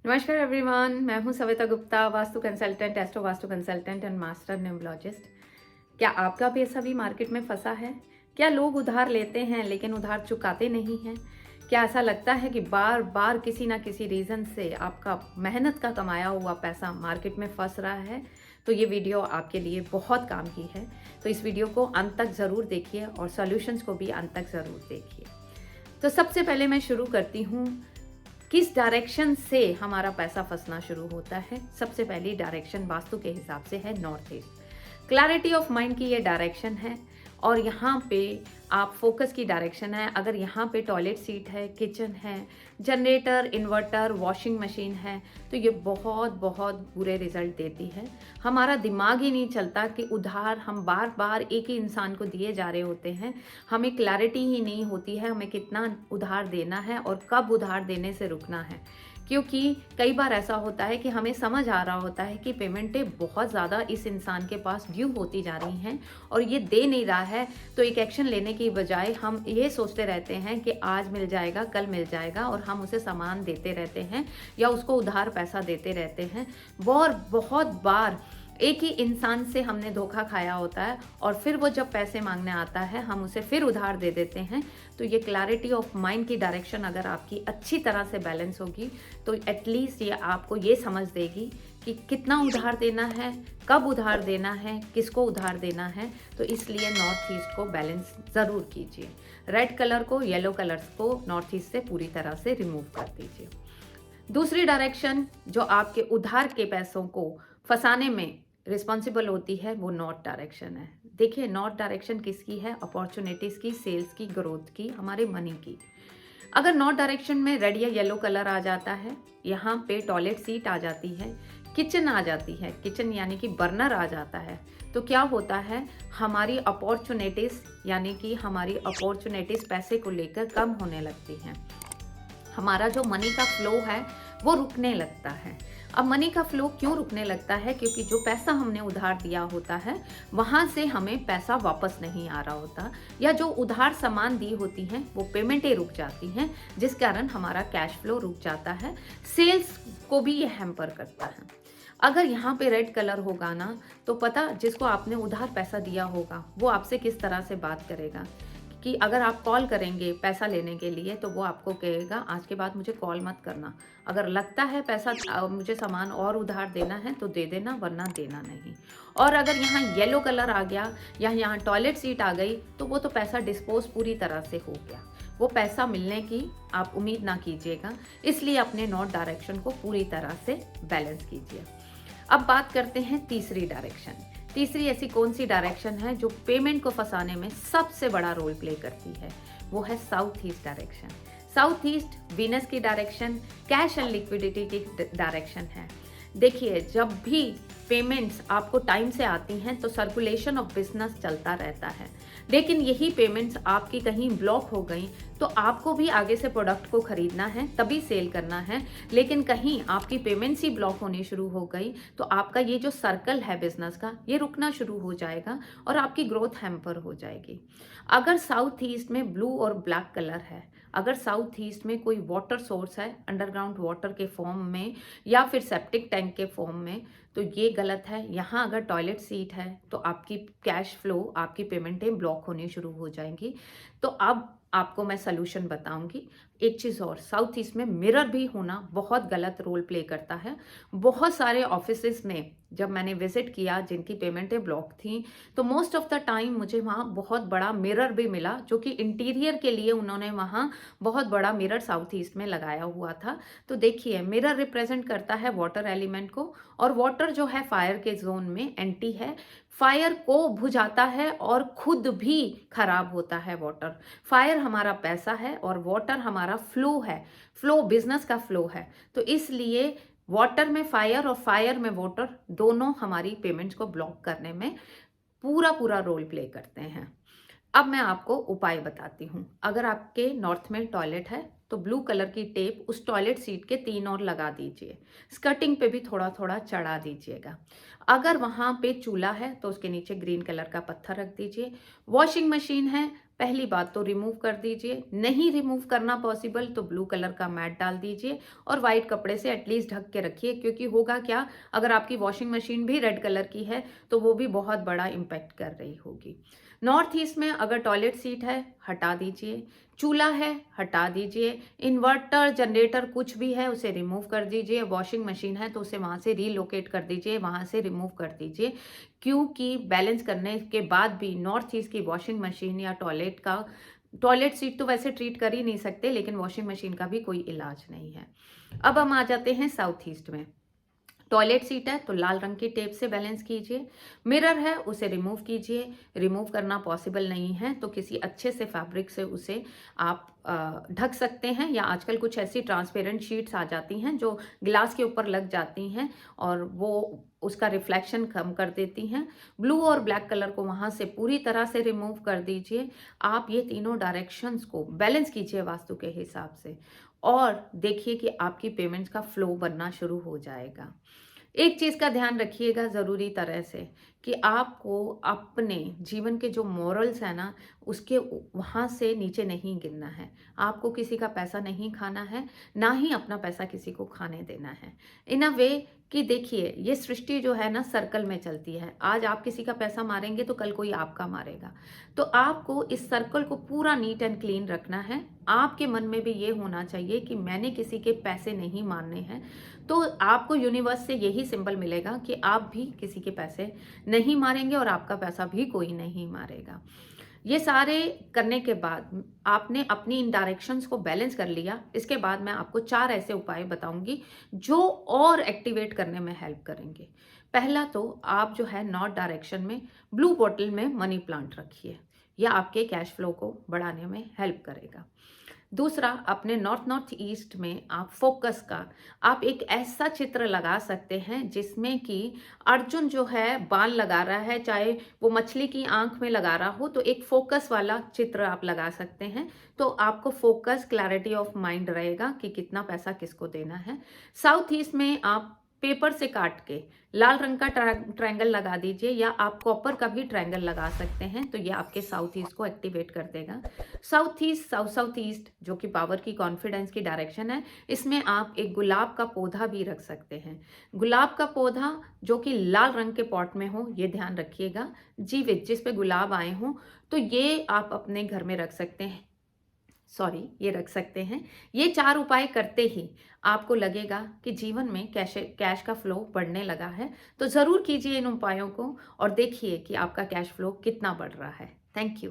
नमस्कार एवरीवन, मैं हूं Savita Gupta, vastu consultant, astro vastu consultant and master numerologist. क्या आपका पैसा भी मार्केट में फंसा है? क्या लोग उधार लेते हैं लेकिन उधार चुकाते नहीं हैं? क्या ऐसा लगता है कि बार बार किसी ना किसी रीज़न से आपका मेहनत का कमाया हुआ पैसा मार्केट में फंस रहा है? तो ये वीडियो आपके लिए बहुत काम की है। तो इस वीडियो को अंत तक ज़रूर देखिए और सॉल्यूशंस को भी अंत तक ज़रूर देखिए। तो सबसे पहले मैं शुरू करती हूँ किस डायरेक्शन से हमारा पैसा फंसना शुरू होता है। सबसे पहली डायरेक्शन वास्तु के हिसाब से है north east. Clarity of mind की ये डायरेक्शन है और यहाँ पे आप फोकस की डायरेक्शन है। अगर यहाँ पे टॉयलेट सीट है, किचन है, जनरेटर, इन्वर्टर, वॉशिंग मशीन है, तो ये बहुत बहुत बुरे रिजल्ट देती है। हमारा दिमाग ही नहीं चलता कि उधार हम बार बार एक ही इंसान को दिए जा रहे होते हैं। हमें क्लैरिटी ही नहीं होती है हमें कितना उधार देना है और कब उधार देने से रुकना है। क्योंकि कई बार ऐसा होता है कि हमें समझ आ रहा होता है कि पेमेंटें बहुत ज़्यादा इस इंसान के पास ड्यू होती जा रही हैं और ये दे नहीं रहा है, तो एक एक्शन लेने की बजाय हम ये सोचते रहते हैं कि आज मिल जाएगा, कल मिल जाएगा, और हम उसे सामान देते रहते हैं या उसको उधार पैसा देते रहते हैं। और बहुत बार एक ही इंसान से हमने धोखा खाया होता है और फिर वो जब पैसे मांगने आता है हम उसे फिर उधार दे देते हैं। तो ये क्लैरिटी ऑफ माइंड की डायरेक्शन अगर आपकी अच्छी तरह से बैलेंस होगी तो एटलीस्ट ये आपको ये समझ देगी कि कितना उधार देना है, कब उधार देना है, किसको उधार देना है। तो इसलिए नॉर्थ ईस्ट को बैलेंस ज़रूर कीजिए। रेड कलर को, येलो कलर्स को नॉर्थ ईस्ट से पूरी तरह से रिमूव कर दीजिए। दूसरी डायरेक्शन जो आपके उधार के पैसों को फंसाने में रिस्पॉन्सिबल होती है वो नॉर्थ डायरेक्शन है। देखिए, नॉर्थ डायरेक्शन किसकी है? अपॉर्चुनिटीज़ की, सेल्स की, ग्रोथ की, हमारे मनी की। अगर नॉर्थ डायरेक्शन में रेड या येलो कलर आ जाता है, यहाँ पे टॉयलेट सीट आ जाती है, किचन आ जाती है, किचन यानी कि बर्नर आ जाता है, तो क्या होता है? हमारी अपॉर्चुनिटीज़ यानी कि हमारी अपॉर्चुनिटीज़ पैसे को लेकर कम होने लगती हैं। हमारा जो मनी का फ्लो है वो रुकने लगता है। अब मनी का फ्लो क्यों रुकने लगता है? क्योंकि जो पैसा हमने उधार दिया होता है वहाँ से हमें पैसा वापस नहीं आ रहा होता, या जो उधार सामान दी होती हैं वो पेमेंटें रुक जाती हैं, जिस कारण हमारा कैश फ्लो रुक जाता है। सेल्स को भी ये हैम्पर करता है। अगर यहाँ पे रेड कलर होगा ना, तो पता जिसको आपने उधार पैसा दिया होगा वो आपसे किस तरह से बात करेगा कि अगर आप कॉल करेंगे पैसा लेने के लिए तो वो आपको कहेगा आज के बाद मुझे कॉल मत करना। अगर लगता है पैसा मुझे सामान और उधार देना है तो दे देना, वरना देना नहीं। और अगर यहाँ येलो कलर आ गया या यहाँ टॉयलेट सीट आ गई तो वो तो पैसा डिस्पोज पूरी तरह से हो गया। वो पैसा मिलने की आप उम्मीद ना कीजिएगा। इसलिए अपने नॉर्थ डायरेक्शन को पूरी तरह से बैलेंस कीजिए। अब बात करते हैं तीसरी डायरेक्शन। तीसरी ऐसी कौन सी डायरेक्शन है जो पेमेंट को फंसाने में सबसे बड़ा रोल प्ले करती है? वो है south east direction. South east Venus की डायरेक्शन, कैश एंड लिक्विडिटी की डायरेक्शन है। देखिए, जब भी पेमेंट्स आपको टाइम से आती हैं तो सर्कुलेशन ऑफ बिजनेस चलता रहता है, लेकिन यही पेमेंट्स आपकी कहीं ब्लॉक हो गई तो आपको भी आगे से प्रोडक्ट को खरीदना है, तभी सेल करना है, लेकिन कहीं आपकी पेमेंट्स ही ब्लॉक होनी शुरू हो गई तो आपका ये जो सर्कल है बिजनेस का ये रुकना शुरू हो जाएगा और आपकी ग्रोथ हैम्पर हो जाएगी। अगर साउथ ईस्ट में ब्लू और ब्लैक कलर है, अगर साउथ ईस्ट में कोई वाटर सोर्स है अंडरग्राउंड वाटर के फॉर्म में या फिर सेप्टिक टैंक के फॉर्म में, तो ये गलत है। यहाँ अगर टॉयलेट सीट है तो आपकी कैश फ्लो, आपकी पेमेंटें ब्लॉक होनी शुरू हो जाएंगी। तो अब आपको मैं सलूशन बताऊंगी। एक चीज़ और, साउथ ईस्ट में मिरर भी होना बहुत गलत रोल प्ले करता है। बहुत सारे ऑफिसेस में जब मैंने विजिट किया जिनकी पेमेंटें ब्लॉक थी तो मोस्ट ऑफ द टाइम मुझे वहाँ बहुत बड़ा मिरर भी मिला, जो कि इंटीरियर के लिए उन्होंने वहाँ बहुत बड़ा मिरर साउथ ईस्ट में लगाया हुआ था। तो देखिए, मिरर रिप्रेजेंट करता है वाटर एलिमेंट को, और वाटर जो है फायर के जोन में एंटी है, फायर को बुझाता है और खुद भी खराब होता है वाटर। फायर हमारा पैसा है और वाटर हमारा फ्लो है, फ्लो बिजनेस का फ्लो है। तो इसलिए वाटर में फायर और फायर में वाटर दोनों हमारी पेमेंट्स को ब्लॉक करने में पूरा पूरा रोल प्ले करते हैं। अब मैं आपको उपाय बताती हूँ। अगर आपके नॉर्थ में टॉयलेट है तो ब्लू कलर की टेप उस टॉयलेट सीट के 3 ओर लगा दीजिए। स्कर्टिंग पे भी थोड़ा थोड़ा चढ़ा दीजिएगा। अगर वहाँ पे चूल्हा है तो उसके नीचे ग्रीन कलर का पत्थर रख दीजिए। वॉशिंग मशीन है, पहली बात तो रिमूव कर दीजिए, नहीं रिमूव करना पॉसिबल तो ब्लू कलर का मैट डाल दीजिए और वाइट कपड़े से एटलीस्ट ढक के रखिए, क्योंकि होगा क्या, अगर आपकी वॉशिंग मशीन भी रेड कलर की है तो वो भी बहुत बड़ा इम्पैक्ट कर रही होगी। नॉर्थ ईस्ट में अगर टॉयलेट सीट है हटा दीजिए, चूल्हा है हटा दीजिए, इन्वर्टर जनरेटर कुछ भी है उसे रिमूव कर दीजिए, वॉशिंग मशीन है तो उसे वहाँ से रीलोकेट कर दीजिए, वहाँ से रिमूव कर दीजिए, क्योंकि बैलेंस करने के बाद भी नॉर्थ ईस्ट की वॉशिंग मशीन या टॉयलेट सीट तो वैसे ट्रीट कर ही नहीं सकते, लेकिन वॉशिंग मशीन का भी कोई इलाज नहीं है। अब हम आ जाते हैं साउथ ईस्ट में। टॉयलेट सीट है तो लाल रंग की टेप से बैलेंस कीजिए, मिरर है उसे रिमूव कीजिए, रिमूव करना पॉसिबल नहीं है तो किसी अच्छे से फैब्रिक से उसे आप ढक सकते हैं, या आजकल कुछ ऐसी ट्रांसपेरेंट शीट्स आ जाती हैं जो ग्लास के ऊपर लग जाती हैं और वो उसका रिफ्लेक्शन कम कर देती हैं। ब्लू और ब्लैक कलर को वहाँ से पूरी तरह से रिमूव कर दीजिए। आप ये तीनों डायरेक्शंस को बैलेंस कीजिए वास्तु के हिसाब से और देखिए कि आपकी पेमेंट्स का फ्लो बनना शुरू हो जाएगा। एक चीज़ का ध्यान रखिएगा ज़रूरी तरह से कि आपको अपने जीवन के जो मॉरल्स है ना उसके वहाँ से नीचे नहीं गिरना है। आपको किसी का पैसा नहीं खाना है, ना ही अपना पैसा किसी को खाने देना है। इन अ वे कि देखिए ये सृष्टि जो है ना सर्कल में चलती है। आज आप किसी का पैसा मारेंगे तो कल कोई आपका मारेगा। तो आपको इस सर्कल को पूरा नीट एंड क्लीन रखना है। आपके मन में भी ये होना चाहिए कि मैंने किसी के पैसे नहीं मारने हैं। तो आपको यूनिवर्स से यही सिंबल मिलेगा कि आप भी किसी के पैसे नहीं मारेंगे और आपका पैसा भी कोई नहीं मारेगा। ये सारे करने के बाद आपने अपनी इन डायरेक्शंस को बैलेंस कर लिया। इसके बाद मैं आपको 4 ऐसे उपाय बताऊंगी जो और एक्टिवेट करने में हेल्प करेंगे। पहला तो आप जो है नॉर्थ डायरेक्शन में ब्लू बॉटल में मनी प्लांट रखिए, यह आपके कैश फ्लो को बढ़ाने में हेल्प करेगा। दूसरा, अपने नॉर्थ ईस्ट में आप एक ऐसा चित्र लगा सकते हैं जिसमें कि अर्जुन जो है बाण लगा रहा है, चाहे वो मछली की आंख में लगा रहा हो, तो एक फोकस वाला चित्र आप लगा सकते हैं। तो आपको फोकस, क्लैरिटी ऑफ माइंड रहेगा कि कितना पैसा किसको देना है। साउथ ईस्ट में आप पेपर से काट के लाल रंग का ट्रायंगल लगा दीजिए, या आप कॉपर का भी ट्रायंगल लगा सकते हैं, तो ये आपके साउथ ईस्ट को एक्टिवेट कर देगा। साउथ ईस्ट जो कि पावर की, कॉन्फिडेंस की डायरेक्शन है, इसमें आप एक गुलाब का पौधा भी रख सकते हैं। गुलाब का पौधा जो कि लाल रंग के पॉट में हो, ये ध्यान रखिएगा, जीवित जिस पे गुलाब आए हों, तो ये आप अपने घर में रख सकते हैं। ये रख सकते हैं। ये 4 उपाय करते ही आपको लगेगा कि जीवन में कैश का फ्लो बढ़ने लगा है। तो ज़रूर कीजिए इन उपायों को और देखिए कि आपका कैश फ्लो कितना बढ़ रहा है। Thank you.